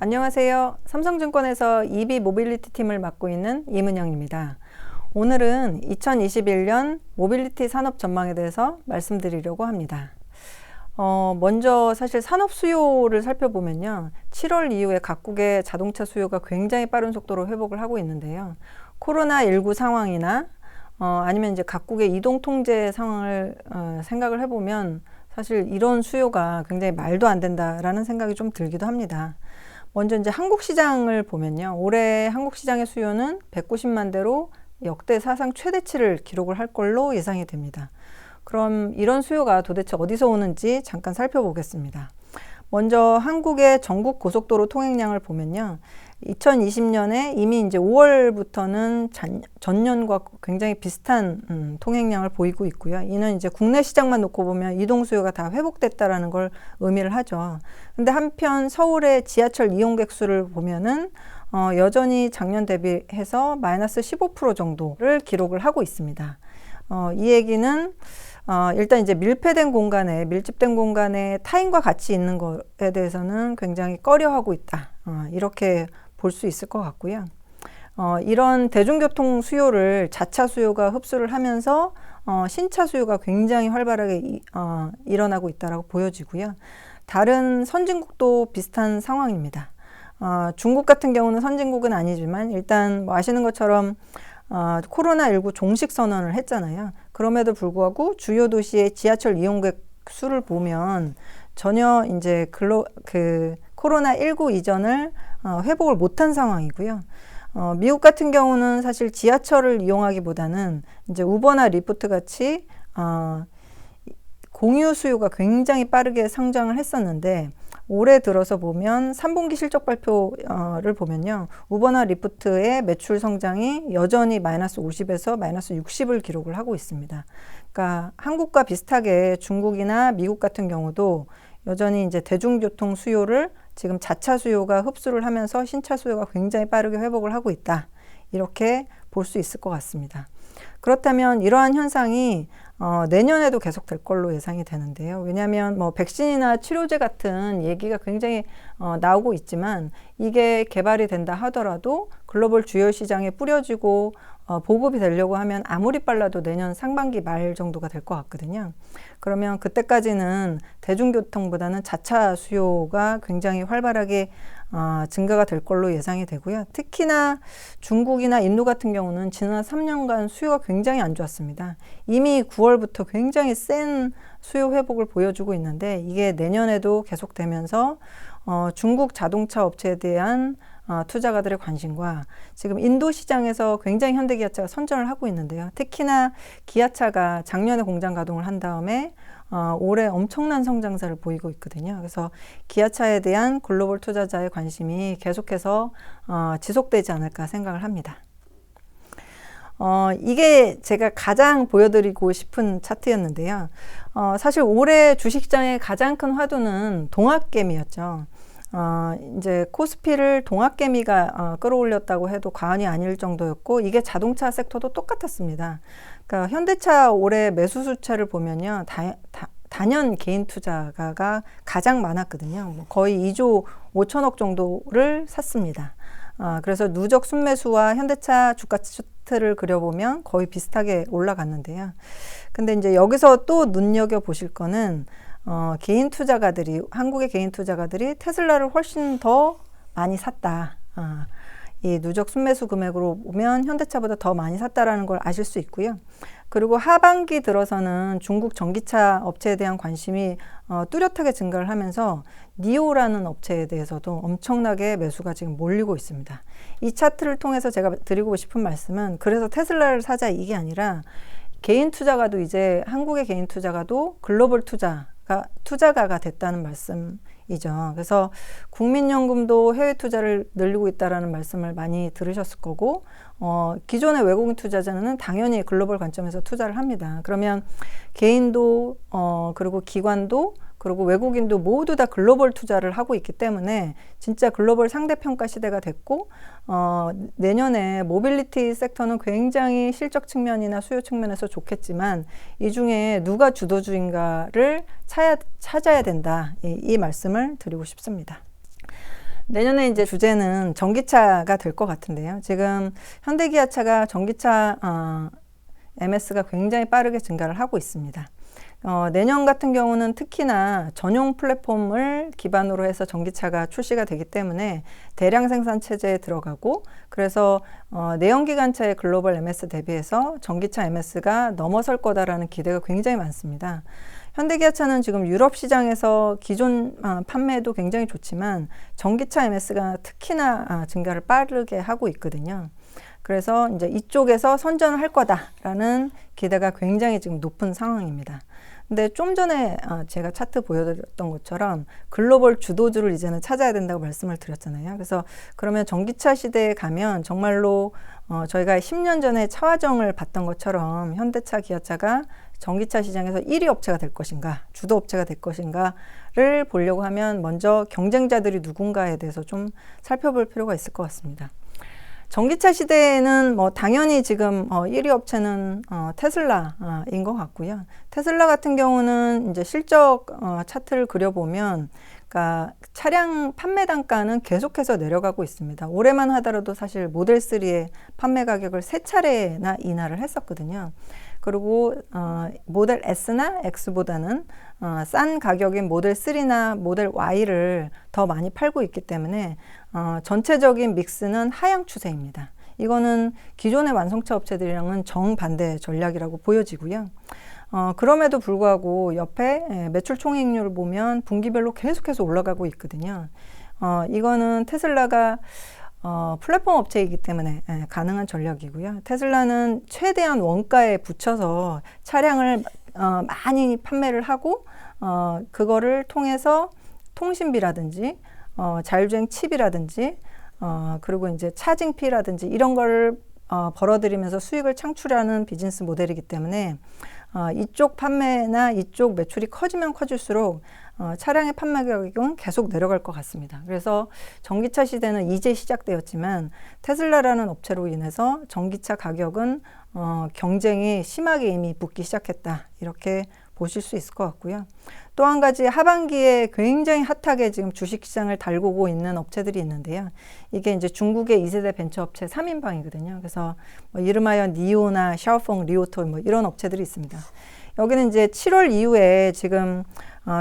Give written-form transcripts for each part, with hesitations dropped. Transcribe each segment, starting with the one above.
안녕하세요. 삼성증권에서 EB 모빌리티 팀을 맡고 있는 이문영입니다. 오늘은 2021년 모빌리티 산업 전망에 대해서 말씀드리려고 합니다. 먼저 사실 산업 수요를 살펴보면요. 7월 이후에 각국의 자동차 수요가 굉장히 빠른 속도로 회복을 하고 있는데요. 코로나19 상황이나 아니면 이제 각국의 이동 통제 상황을 생각을 해보면 사실 이런 수요가 굉장히 말도 안 된다라는 생각이 좀 들기도 합니다. 먼저 이제 한국 시장을 보면요. 올해 한국 시장의 수요는 190만 대로 역대 사상 최대치를 기록을 할 걸로 예상이 됩니다. 그럼 이런 수요가 도대체 어디서 오는지 잠깐 살펴보겠습니다. 먼저 한국의 전국 고속도로 통행량을 보면요. 2020년에 이미 이제 5월부터는 전년과 굉장히 비슷한 통행량을 보이고 있고요. 이는 이제 국내 시장만 놓고 보면 이동 수요가 다 회복됐다라는 걸 의미를 하죠. 근데 한편 서울의 지하철 이용객 수를 보면은 여전히 작년 대비해서 마이너스 15% 정도를 기록을 하고 있습니다. 이 얘기는 일단 이제 밀집된 공간에 타인과 같이 있는 것에 대해서는 굉장히 꺼려하고 있다. 이렇게 볼 수 있을 것 같고요. 이런 대중교통 수요를 자차 수요가 흡수를 하면서 신차 수요가 굉장히 활발하게 일어나고 있다고 보여지고요. 다른 선진국도 비슷한 상황입니다. 중국 같은 경우는 선진국은 아니지만 일단 뭐 아시는 것처럼 코로나19 종식 선언을 했잖아요. 그럼에도 불구하고 주요 도시의 지하철 이용객 수를 보면 전혀 이제 코로나19 이전을 회복을 못한 상황이고요. 미국 같은 경우는 사실 지하철을 이용하기보다는 이제 우버나 리프트 같이 공유 수요가 굉장히 빠르게 성장을 했었는데 올해 들어서 보면 3분기 실적 발표를 보면요. 우버나 리프트의 매출 성장이 여전히 마이너스 50에서 마이너스 60을 기록을 하고 있습니다. 그러니까 한국과 비슷하게 중국이나 미국 같은 경우도 여전히 이제 대중교통 수요를 지금 자차 수요가 흡수를 하면서 신차 수요가 굉장히 빠르게 회복을 하고 있다. 이렇게 볼 수 있을 것 같습니다. 그렇다면 이러한 현상이 내년에도 계속될 걸로 예상이 되는데요. 왜냐하면 뭐 백신이나 치료제 같은 얘기가 굉장히 나오고 있지만 이게 개발이 된다 하더라도 글로벌 주요 시장에 뿌려지고 보급이 되려고 하면 아무리 빨라도 내년 상반기 말 정도가 될 것 같거든요. 그러면 그때까지는 대중교통보다는 자차 수요가 굉장히 활발하게 증가가 될 걸로 예상이 되고요. 특히나 중국이나 인도 같은 경우는 지난 3년간 수요가 굉장히 안 좋았습니다. 이미 9월부터 굉장히 센 수요 회복을 보여주고 있는데 이게 내년에도 계속되면서 중국 자동차 업체에 대한 투자가들의 관심과 지금 인도 시장에서 굉장히 현대기아차가 선전을 하고 있는데요. 특히나 기아차가 작년에 공장 가동을 한 다음에 올해 엄청난 성장세를 보이고 있거든요. 그래서 기아차에 대한 글로벌 투자자의 관심이 계속해서 지속되지 않을까 생각을 합니다. 이게 제가 가장 보여드리고 싶은 차트였는데요. 사실 올해 주식시장의 가장 큰 화두는 동학개미였죠. 이제 코스피를 동학개미가 끌어올렸다고 해도 과언이 아닐 정도였고 이게 자동차 섹터도 똑같았습니다. 그러니까 현대차 올해 매수 수치를 보면요. 단연 개인 투자가가 가장 많았거든요. 거의 2조 5천억 정도를 샀습니다. 그래서 누적 순매수와 현대차 주가 차트를 그려보면 거의 비슷하게 올라갔는데요. 근데 이제 여기서 또 눈여겨보실 거는 한국의 개인 투자가들이 테슬라를 훨씬 더 많이 샀다. 이 누적 순매수 금액으로 보면 현대차보다 더 많이 샀다라는 걸 아실 수 있고요. 그리고 하반기 들어서는 중국 전기차 업체에 대한 관심이 뚜렷하게 증가를 하면서 니오라는 업체에 대해서도 엄청나게 매수가 지금 몰리고 있습니다. 이 차트를 통해서 제가 드리고 싶은 말씀은 그래서 테슬라를 사자 이게 아니라 개인 투자가도 이제 한국의 개인 투자가도 글로벌 투자가가 됐다는 말씀이죠. 그래서 국민연금도 해외 투자를 늘리고 있다라는 말씀을 많이 들으셨을 거고 기존의 외국인 투자자는 당연히 글로벌 관점에서 투자를 합니다. 그러면 개인도 그리고 기관도 그리고 외국인도 모두 다 글로벌 투자를 하고 있기 때문에 진짜 글로벌 상대평가 시대가 됐고 내년에 모빌리티 섹터는 굉장히 실적 측면이나 수요 측면에서 좋겠지만 이 중에 누가 주도주인가를 찾아야 된다. 이 말씀을 드리고 싶습니다. 내년에 이제 주제는 전기차가 될 것 같은데요. 지금 현대기아차가 전기차 MS가 굉장히 빠르게 증가를 하고 있습니다. 내년 같은 경우는 특히나 전용 플랫폼을 기반으로 해서 전기차가 출시가 되기 때문에 대량 생산 체제에 들어가고, 그래서 내연기관차의 글로벌 MS 대비해서 전기차 MS가 넘어설 거다라는 기대가 굉장히 많습니다. 현대기아차는 지금 유럽 시장에서 기존 판매도 굉장히 좋지만 전기차 MS가 특히나 증가를 빠르게 하고 있거든요. 그래서 이제 이쪽에서 선전을 할 거다라는 기대가 굉장히 지금 높은 상황입니다. 근데 좀 전에 제가 차트 보여드렸던 것처럼 글로벌 주도주를 이제는 찾아야 된다고 말씀을 드렸잖아요. 그래서 그러면 전기차 시대에 가면 정말로 저희가 10년 전에 차화정을 봤던 것처럼 현대차, 기아차가 전기차 시장에서 1위 업체가 될 것인가, 주도 업체가 될 것인가를 보려고 하면 먼저 경쟁자들이 누군가에 대해서 좀 살펴볼 필요가 있을 것 같습니다. 전기차 시대에는 뭐 당연히 지금 1위 업체는 테슬라인 것 같고요. 테슬라 같은 경우는 이제 실적 차트를 그려보면, 그러니까 차량 판매 단가는 계속해서 내려가고 있습니다. 올해만 하더라도 사실 모델 3의 판매 가격을 3차례나 인하를 했었거든요. 그리고 모델 S나 X보다는 싼 가격인 모델 3나 모델 Y를 더 많이 팔고 있기 때문에 전체적인 믹스는 하향 추세입니다. 이거는 기존의 완성차 업체들이랑은 정반대 전략이라고 보여지고요. 그럼에도 불구하고 옆에 매출 총이익률을 보면 분기별로 계속해서 올라가고 있거든요. 이거는 테슬라가 플랫폼 업체이기 때문에 가능한 전략이고요. 테슬라는 최대한 원가에 붙여서 차량을 많이 판매를 하고 그거를 통해서 통신비라든지 자율주행 칩이라든지 그리고 이제 차징피라든지 이런 걸 벌어들이면서 수익을 창출하는 비즈니스 모델이기 때문에 이쪽 판매나 이쪽 매출이 커지면 커질수록 차량의 판매 가격은 계속 내려갈 것 같습니다. 그래서 전기차 시대는 이제 시작되었지만 테슬라라는 업체로 인해서 전기차 가격은 경쟁이 심하게 이미 붙기 시작했다, 이렇게 보실 수 있을 것 같고요. 또 한 가지 하반기에 굉장히 핫하게 지금 주식시장을 달구고 있는 업체들이 있는데요. 이게 이제 중국의 2세대 벤처업체 3인방이거든요. 그래서 뭐 이름하여 니오나 샤오펑, 리오토 뭐 이런 업체들이 있습니다. 여기는 이제 7월 이후에 지금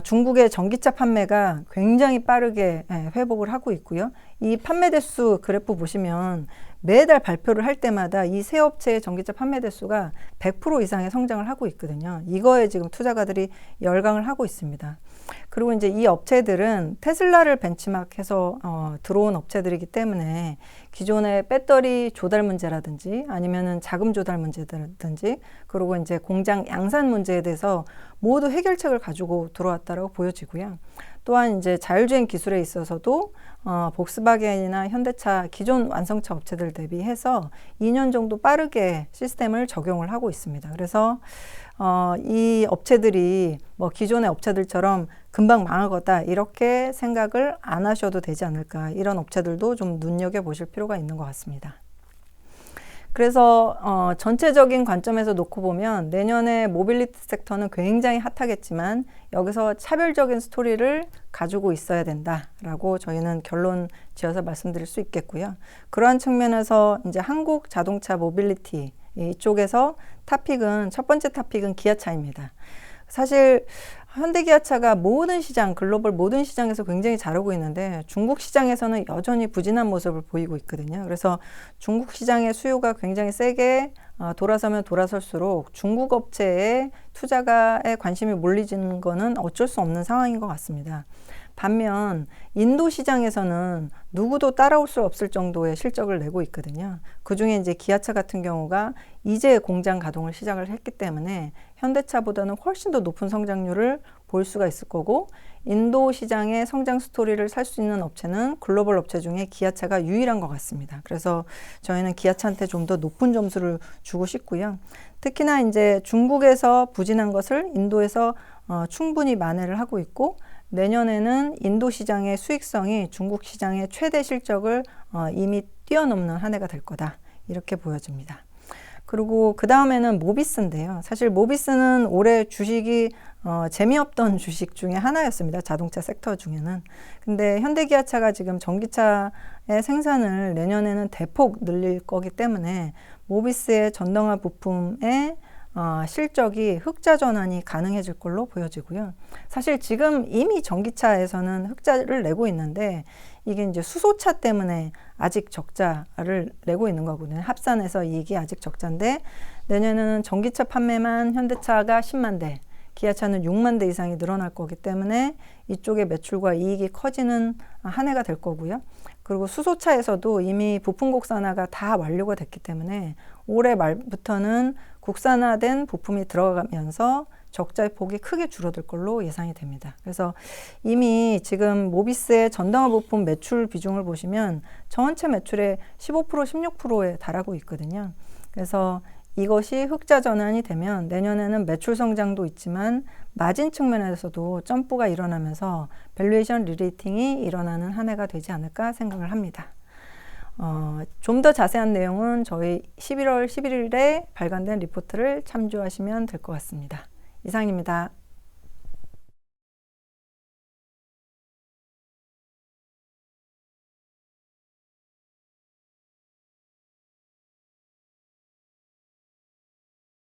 중국의 전기차 판매가 굉장히 빠르게 회복을 하고 있고요. 이 판매 대수 그래프 보시면 매달 발표를 할 때마다 이 세 업체의 전기차 판매 대수가 100% 이상의 성장을 하고 있거든요. 이거에 지금 투자가들이 열광을 하고 있습니다. 그리고 이제 이 업체들은 테슬라를 벤치마크해서 들어온 업체들이기 때문에 기존의 배터리 조달 문제라든지 아니면은 자금 조달 문제라든지 그리고 이제 공장 양산 문제에 대해서 모두 해결책을 가지고 들어왔다라고 보여지고요. 또한 이제 자율주행 기술에 있어서도 복스바겐이나 현대차 기존 완성차 업체들 대비해서 2년 정도 빠르게 시스템을 적용을 하고 있습니다. 그래서 이 업체들이 뭐 기존의 업체들처럼 금방 망할 거다 이렇게 생각을 안 하셔도 되지 않을까, 이런 업체들도 좀 눈여겨보실 필요가 있는 것 같습니다. 그래서 전체적인 관점에서 놓고 보면 내년에 모빌리티 섹터는 굉장히 핫하겠지만 여기서 차별적인 스토리를 가지고 있어야 된다라고 저희는 결론 지어서 말씀드릴 수 있겠고요. 그러한 측면에서 이제 한국 자동차 모빌리티 이쪽에서 첫 번째 탑픽은 기아차입니다. 사실 현대기아차가 모든 시장, 글로벌 모든 시장에서 굉장히 잘하고 있는데 중국 시장에서는 여전히 부진한 모습을 보이고 있거든요. 그래서 중국 시장의 수요가 굉장히 세게 돌아서면 돌아설수록 중국 업체에 투자가의 관심이 몰리지는 거는 어쩔 수 없는 상황인 것 같습니다. 반면 인도 시장에서는 누구도 따라올 수 없을 정도의 실적을 내고 있거든요. 그중에 이제 기아차 같은 경우가 이제 공장 가동을 시작을 했기 때문에 현대차보다는 훨씬 더 높은 성장률을 볼 수가 있을 거고, 인도 시장의 성장 스토리를 살 수 있는 업체는 글로벌 업체 중에 기아차가 유일한 것 같습니다. 그래서 저희는 기아차한테 좀 더 높은 점수를 주고 싶고요. 특히나 이제 중국에서 부진한 것을 인도에서 충분히 만회를 하고 있고, 내년에는 인도 시장의 수익성이 중국 시장의 최대 실적을 이미 뛰어넘는 한 해가 될 거다, 이렇게 보여집니다. 그리고 그 다음에는 모비스인데요. 사실 모비스는 올해 주식이 재미없던 주식 중에 하나였습니다. 자동차 섹터 중에는. 근데 현대기아차가 지금 전기차의 생산을 내년에는 대폭 늘릴 거기 때문에 모비스의 전동화 부품의 실적이 흑자 전환이 가능해질 걸로 보여지고요. 사실 지금 이미 전기차에서는 흑자를 내고 있는데 이게 이제 수소차 때문에 아직 적자를 내고 있는 거거든요. 합산해서 이익이 아직 적자인데 내년에는 전기차 판매만 현대차가 10만 대, 기아차는 6만 대 이상이 늘어날 거기 때문에 이쪽의 매출과 이익이 커지는 한 해가 될 거고요. 그리고 수소차에서도 이미 부품 국산화가 다 완료가 됐기 때문에 올해 말부터는 국산화된 부품이 들어가면서 적자의 폭이 크게 줄어들 걸로 예상이 됩니다. 그래서 이미 지금 모비스의 전동화 부품 매출 비중을 보시면 전체 매출의 15%, 16%에 달하고 있거든요. 그래서 이것이 흑자 전환이 되면 내년에는 매출 성장도 있지만 마진 측면에서도 점프가 일어나면서 밸류에이션 리레이팅이 일어나는 한 해가 되지 않을까 생각을 합니다. 좀 더 자세한 내용은 저희 11월 11일에 발간된 리포트를 참조하시면 될 것 같습니다. 이상입니다.